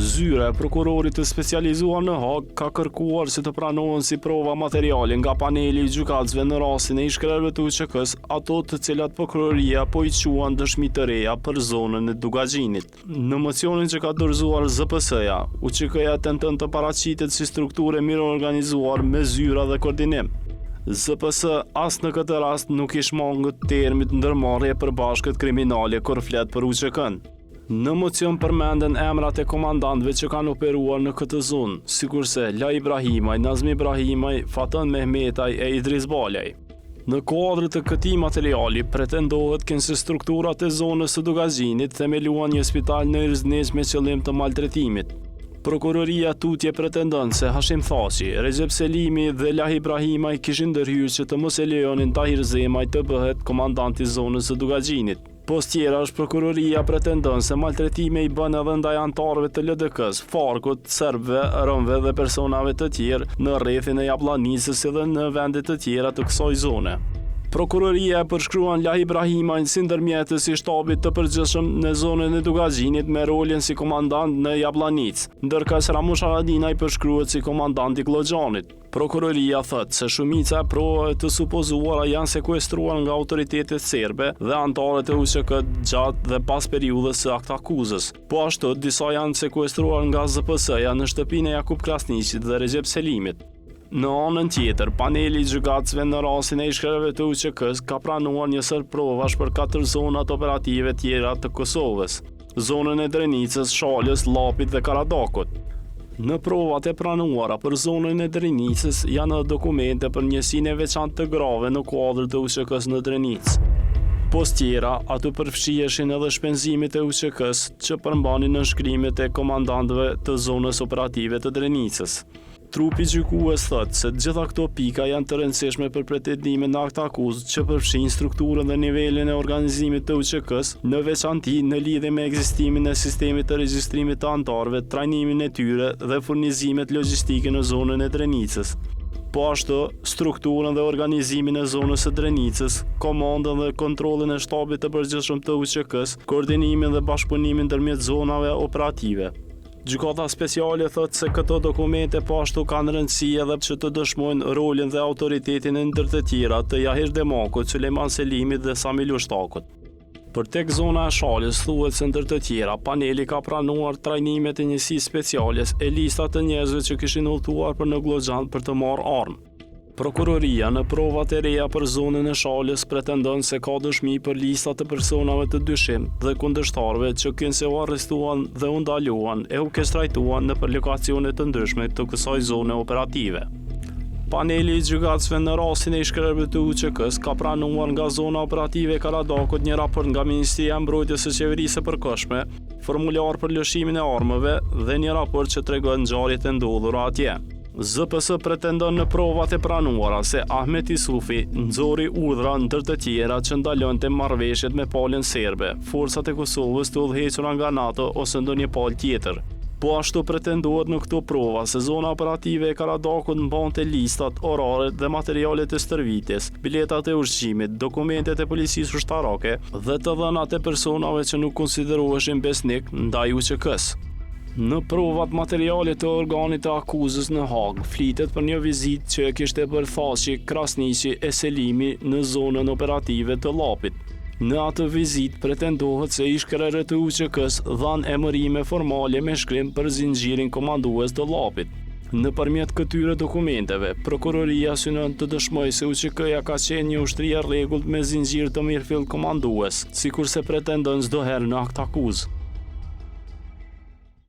Zyra e prokurorit të specializuar në Hag ka kërkuar që të pranohen si prova materiale nga paneli i gjykatësve në rastin e ish-krerëve të UÇK-s ato të cilat prokuroria po i quan dëshmi të reja për zonën e Dugaxhinit. Në mocionin që ka dorëzuar ZPS-ja, UÇK-ja tenton të paraqitet si strukturë mirë organizuar me zyra dhe koordinim. ZPS as në këtë rast nuk i shmangët termit ndërmarrje për bashkët kriminale kur flet për UÇK-n. Në mocion përmenden emrat e komandantëve që kanë operuar në këtë zonë, sikurse La Ibrahimaj, Nazmi Ibrahimaj, Fatan Mehmetaj e Idris Balaj. Në kuadër të këtij materiali pretendohet se strukturat e zonës së Dugaxhinit themeluan një spital në Irznes me qëllim të maltretimit. Prokuroria tutje pretendon se Hashim Thaçi, Recep Selimi dhe La Ibrahimaj kishin ndërhyrë që të mos e lejonin Tahir Zemaj të bëhet komandant i zonës së Dugaxhinit. Post tjera është prokuroria pretendon se maltretime i bën edhe ndaj anëtarëve të LDK-s, Farkut, serbëve, romëve dhe personave të tjerë në rrethin e Jallanicës dhe në vende të tjera të kësaj zone. Prokuroria e përshkruan La Ibrahimajn si ndërmjetës i shtabit të përgjithshëm në zonën e Dugaxhinit me rolin si komandant në Jallanicë, ndërkëse Ramush Haradinaj përshkruhet si komandant i Kloxhanit. Prokuroria thot se shumica e provave të supozuara janë sekuestruar nga autoritetet serbe dhe anëtarët e UÇK gjatë dhe pas periudhës së aktakuzës. Po ashtu disa janë sekuestruar nga ZPS-ja në shtëpinë e Jakub Krasniqit dhe Recep Selimit. Në anën tjetër, paneli i gjykatësve në rastin e ish-krerëve të UÇK-s ka pranuar një sër provash për 4 zonat operative tjera të Kosovës, zonën e Drenicës, Shalës, Llapit dhe Karadakut. Në provat e pranuara për zonën e Drenicës janë dokumente për njësinë e veçantë të grave në kuadër të UÇK-s në Drenicë. Post tjera, aty përfshiheshin edhe shpenzimet e UÇK-s që përmbanin nënshkrimet e komandantëve të zonës operative të Drenicës. Trupi gjykues thot se gjitha këto pika janë të rëndësishme për pretendimin në aktakuzë që përfshin strukturën dhe nivelin e organizimit të UÇK-s, në veçanti në lidhje me ekzistimin e sistemit të regjistrimit të anëtarëve, trajnimin e tyre dhe furnizimet logjistike në zonën e Drenicës. Po ashtu, strukturën dhe organizimin e zonës së Drenicës, komandën dhe kontrollin e shtabit të përgjithshëm të UÇK-s, koordinimin dhe bashkëpunimin ndërmjet zonave operative. Gjykata speciale thot se këto dokumente po ashtu kanë rëndësi edhe që të dëshmojnë rolin dhe autoritetin e ndër të tjera të Jahir Demakut, Sulejman Selimit dhe Samil Ushtakut. Për tek zona e Shalës thuhet se ndër të tjera, paneli ka pranuar trajnimet e njësisë speciales e listat të njerëzve që kishin udhëtuar për në Glogxhan për të marrë armë. Prokuroria në provat e reja për zonën e Shalës pretendon se ka dëshmi për listat të personave të dyshim dhe kundërshtarëve që kënse u arrestuan dhe u ndaluan e u kestrajtuan në lokacione të ndryshme të kësaj zone operative. Paneli i gjykatësve në rastin e ish-krerëve të UÇK-s ka pranuar nga zona operative e Karadakut një raport nga Ministria e Mbrojtjes së Qeverisë së Përkohshme, formular për lëshimin e armëve dhe një raport që tregon ngjarjet e ndodhura atje. ZPS pretendon në provat e pranuara se Ahmet Isufi nxori urdhra ndër të tjera që ndalonte marrëveshjet me palën serbe, forcat e Kosovës të udhëhequra nga NATO ose ndonjë palë tjetër. Po ashtu pretendohet në këto prova se zona operative e Karadakut mbante listat, oraret dhe materialet e stërvitjes, biletat e ushqimit, dokumentet e policisë ushtarake dhe të dhënat e personave që nuk konsideroheshin besnik ndaj UÇK-s. Në provat materiale të organit të akuzës në Hag, flitet për një vizitë që e kishte bërë Thaçi, Krasniqi e Selimi në zonën operative të Llapit. Në atë vizitë pretendohet se ish-krerët e UÇK-s dhanë emërime formale me shkrim për zinxhirin komandues të Llapit. Nëpërmjet këtyre dokumenteve, prokuroria synon të dëshmojë se UÇK-ja ka qenë një ushtri e rregullt me zinxhir të mirëfill komandues, sikurse pretendon çdo herë në akt akuzë.